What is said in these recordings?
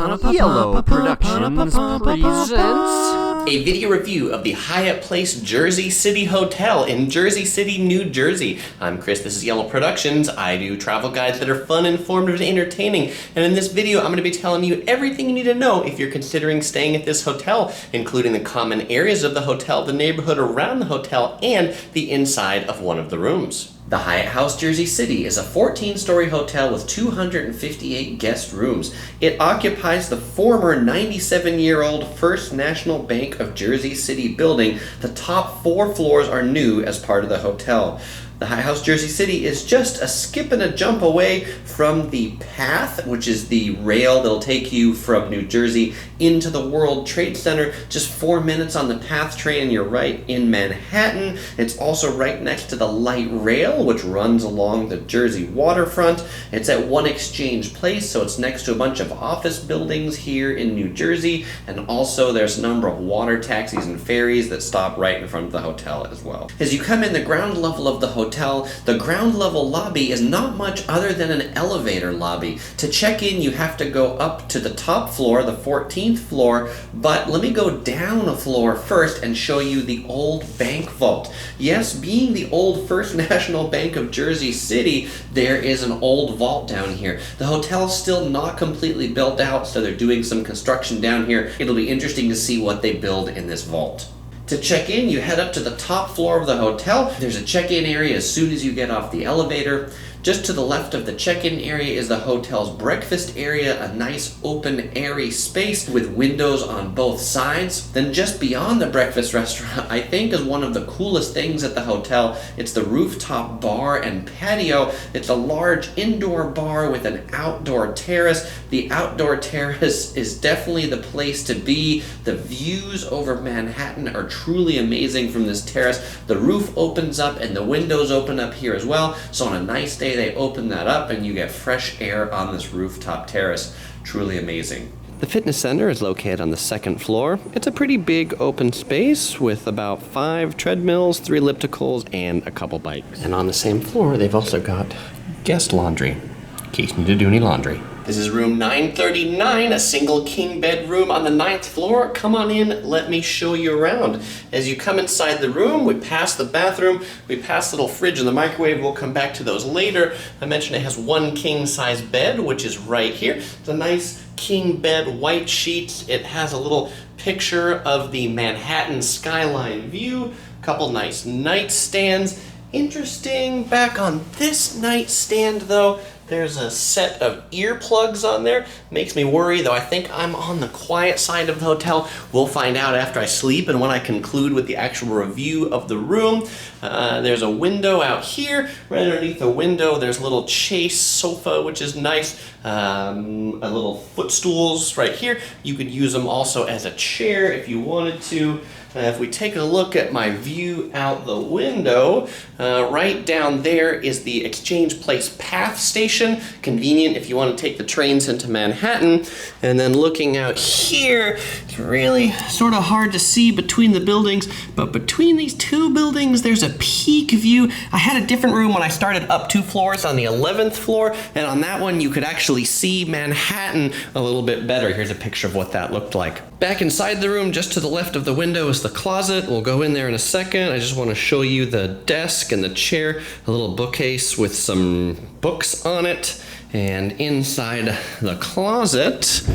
Yellow Productions presents a video review of the Hyatt Place Jersey City Hotel in Jersey City, New Jersey. I'm Chris, this is Yellow Productions. I do travel guides that are fun, informative, and entertaining. And in this video, I'm going to be telling you everything you need to know if you're considering staying at this hotel, including the common areas of the hotel, the neighborhood around the hotel, and the inside of one of the rooms. The Hyatt House Jersey City is a 14-story hotel with 258 guest rooms. It occupies the former 97-year-old First National Bank of Jersey City building. The top 4 floors are new as part of the hotel. The Hyatt House Jersey City is just a skip and a jump away from the Path, which is the rail that'll take you from New Jersey into the World Trade Center. Just 4 minutes on the Path train and you're right in Manhattan. It's also right next to the light rail, which runs along the Jersey waterfront. It's at One Exchange Place, so it's next to a bunch of office buildings here in New Jersey. And also there's a number of water taxis and ferries that stop right in front of the hotel as well. As you come in the ground level of the hotel, the ground level lobby is not much other than an elevator lobby. To check in, you have to go up to the top floor, the 14th floor, but let me go down a floor first and show you the old bank vault. Yes, being the old First National Bank of Jersey City, there is an old vault down here. The hotel's still not completely built out, so they're doing some construction down here. It'll be interesting to see what they build in this vault. To check in, you head up to the top floor of the hotel. There's a check-in area as soon as you get off the elevator. Just to the left of the check-in area is the hotel's breakfast area, a nice open, airy space with windows on both sides. Then just beyond the breakfast restaurant, I think is one of the coolest things at the hotel. It's the rooftop bar and patio. It's a large indoor bar with an outdoor terrace. The outdoor terrace is definitely the place to be. The views over Manhattan are truly amazing from this terrace. The roof opens up and the windows open up here as well. So on a nice day, they open that up and you get fresh air on this rooftop terrace. Truly amazing. The fitness center is located on the 2nd floor. It's a pretty big open space with about 5 treadmills, 3 ellipticals, and a couple bikes. And on the same floor, they've also got guest laundry, in case you need to do any laundry. This is room 939, a single king bed room on the 9th floor. Come on in, let me show you around. As you come inside the room, we pass the bathroom, we pass the little fridge and the microwave. We'll come back to those later. I mentioned it has 1 king size bed, which is right here. It's a nice king bed, white sheets. It has a little picture of the Manhattan skyline view, a couple nice nightstands. Interesting, back on this nightstand though, there's a set of earplugs on there. Makes me worry, though I think I'm on the quiet side of the hotel. We'll find out after I sleep and when I conclude with the actual review of the room. There's a window out here. Right underneath the window, there's a little chase sofa, which is nice. A little footstools right here. You could use them also as a chair if you wanted to. If we take a look at my view out the window, right down there is the Exchange Place Path station. Convenient if you want to take the trains into Manhattan. And then looking out here, it's really sort of hard to see between the buildings, but between these 2 buildings, there's a peak view. I had a different room when I started up 2 floors on the 11th floor, and on that one, you could actually see Manhattan a little bit better. Here's a picture of what that looked like. Back inside the room, just to the left of the window, is the closet. We'll go in there in a second. I just want to show you the desk and the chair, a little bookcase with some books on it. And inside the closet,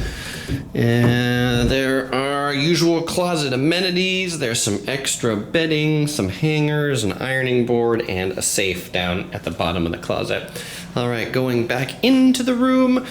there are usual closet amenities. There's some extra bedding, some hangers, an ironing board, and a safe down at the bottom of the closet. All right, going back into the room.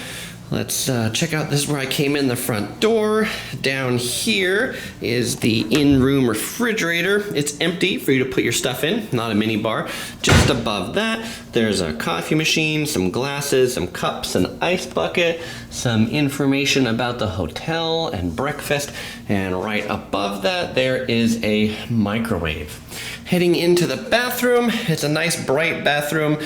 Let's check out, this is where I came in the front door. Down here is the in-room refrigerator. It's empty for you to put your stuff in, not a mini bar. Just above that, there's a coffee machine, some glasses, some cups, an ice bucket, some information about the hotel and breakfast. And right above that, there is a microwave. Heading into the bathroom, it's a nice bright bathroom,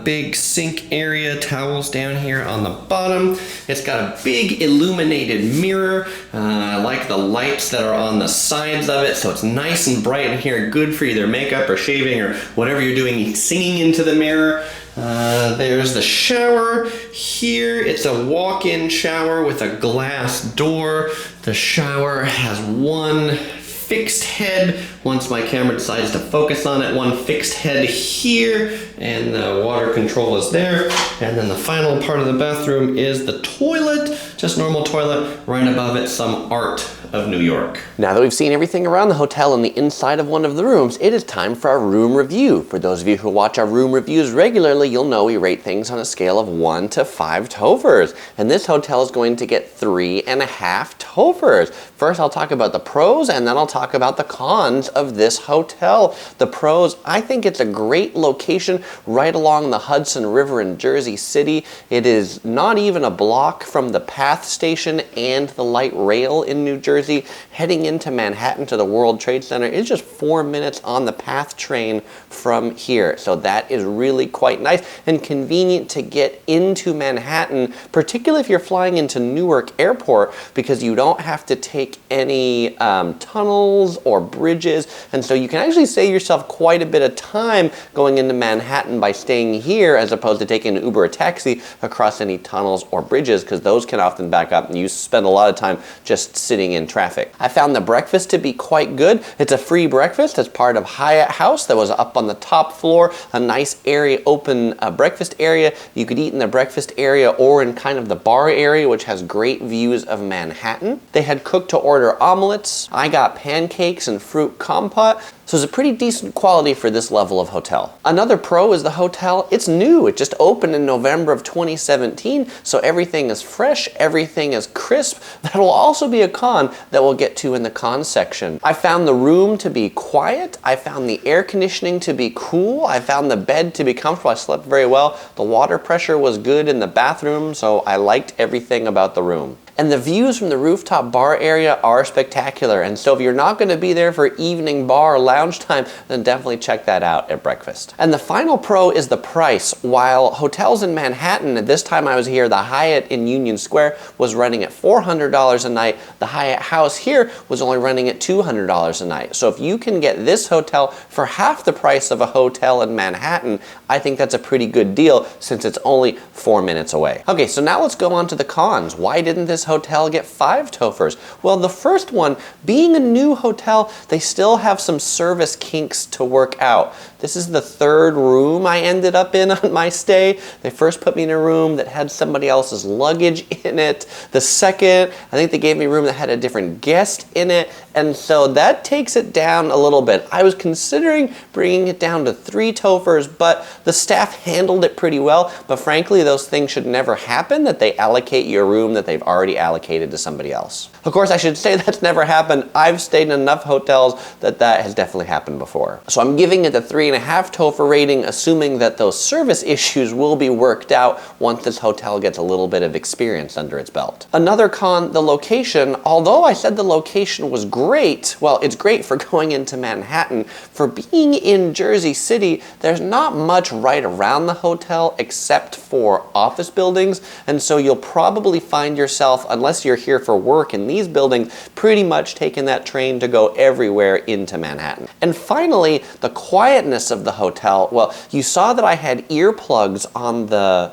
big sink area, towels down here on the bottom. It's got a big illuminated mirror. I like the lights that are on the sides of it, so it's nice and bright in here, good for either makeup or shaving or whatever you're doing, singing into the mirror. There's the shower here. It's a walk-in shower with a glass door. The shower has one fixed head, once my camera decides to focus on it, one fixed head here, and the water control is there. And then the final part of the bathroom is the toilet, just normal toilet, right above it some art of New York. Now that we've seen everything around the hotel and the inside of one of the rooms, it is time for our room review. For those of you who watch our room reviews regularly, you'll know we rate things on a scale of 1 to 5 tovers. And this hotel is going to get 3.5 tovers. First, I'll talk about the pros, and then I'll talk about the cons of this hotel. The pros, I think it's a great location right along the Hudson River in Jersey City. It is not even a block from the PATH station and the light rail in New Jersey. Heading into Manhattan to the World Trade Center is just 4 minutes on the PATH train from here. So that is really quite nice and convenient to get into Manhattan, particularly if you're flying into Newark Airport, because you don't have to take any tunnels or bridges. And so you can actually save yourself quite a bit of time going into Manhattan by staying here as opposed to taking an Uber or taxi across any tunnels or bridges, because those can often back up and you spend a lot of time just sitting in traffic. I found the breakfast to be quite good. It's a free breakfast as part of Hyatt House that was up on the top floor, a nice area, open breakfast area. You could eat in the breakfast area or in kind of the bar area, which has great views of Manhattan. They had cooked to order omelets. I got pancakes and fruit compote. So it's a pretty decent quality for this level of hotel. Another pro is the hotel. It's new. It just opened in November of 2017, so everything is fresh, everything is crisp. That will also be a con that we'll get to in the cons section. I found the room to be quiet. I found the air conditioning to be cool. I found the bed to be comfortable. I slept very well. The water pressure was good in the bathroom, so I liked everything about the room. And the views from the rooftop bar area are spectacular. And so if you're not going to be there for evening bar or lounge time, then definitely check that out at breakfast. And the final pro is the price. While hotels in Manhattan, at this time I was here, the Hyatt in Union Square was running at $400 a night. The Hyatt House here was only running at $200 a night. So if you can get this hotel for half the price of a hotel in Manhattan, I think that's a pretty good deal since it's only 4 minutes away. Okay, so now let's go on to the cons. Why didn't this hotel get 5 tovers? Well, the first one, being a new hotel, they still have some service kinks to work out. This is the 3rd room I ended up in on my stay. They first put me in a room that had somebody else's luggage in it. The second, I think they gave me a room that had a different guest in it. And so that takes it down a little bit. I was considering bringing it down to 3 tovers, but the staff handled it pretty well. But frankly, those things should never happen, that they allocate you a room that they've already allocated to somebody else. Of course, I should say that's never happened. I've stayed in enough hotels that that has definitely happened before. So I'm giving it a 3.5 tover rating, assuming that those service issues will be worked out once this hotel gets a little bit of experience under its belt. Another con, the location. Although I said the location was great, well, it's great for going into Manhattan. For being in Jersey City, there's not much right around the hotel except for office buildings, and so you'll probably find yourself, unless you're here for work in these buildings, pretty much taking that train to go everywhere into Manhattan. And finally, the quietness of the hotel. Well, you saw that I had earplugs on the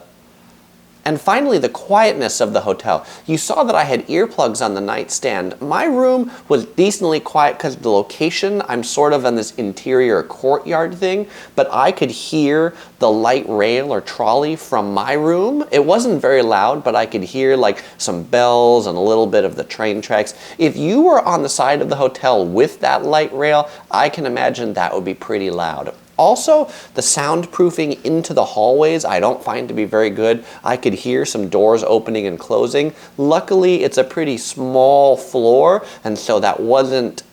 And finally, the quietness of the hotel. You saw that I had earplugs on the nightstand. My room was decently quiet because of the location. I'm sort of on this interior courtyard thing, but I could hear the light rail or trolley from my room. It wasn't very loud, but I could hear like some bells and a little bit of the train tracks. If you were on the side of the hotel with that light rail, I can imagine that would be pretty loud. Also, the soundproofing into the hallways I don't find to be very good. I could hear some doors opening and closing. Luckily, it's a pretty small floor, and so that wasn't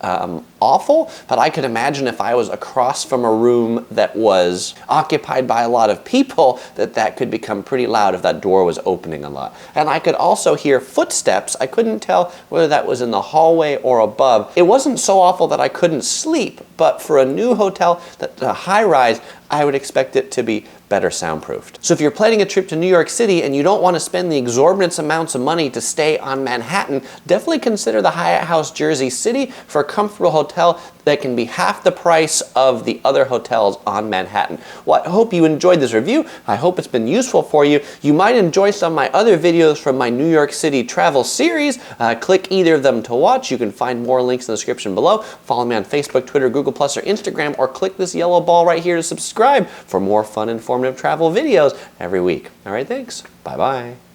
awful, but I could imagine if I was across from a room that was occupied by a lot of people, that could become pretty loud if that door was opening a lot. And I could also hear footsteps. I couldn't tell whether that was in the hallway or above. It wasn't so awful that I couldn't sleep, but for a new hotel, a high-rise, I would expect it to be better soundproofed. So if you're planning a trip to New York City and you don't want to spend the exorbitant amounts of money to stay on Manhattan, definitely consider the Hyatt House Jersey City for a comfortable hotel that can be half the price of the other hotels on Manhattan. Well, I hope you enjoyed this review. I hope it's been useful for you. You might enjoy some of my other videos from my New York City travel series. Click either of them to watch. You can find more links in the description below. Follow me on Facebook, Twitter, Google+, or Instagram, or click this yellow ball right here to subscribe for more fun, informative travel videos every week. All right, thanks. Bye-bye.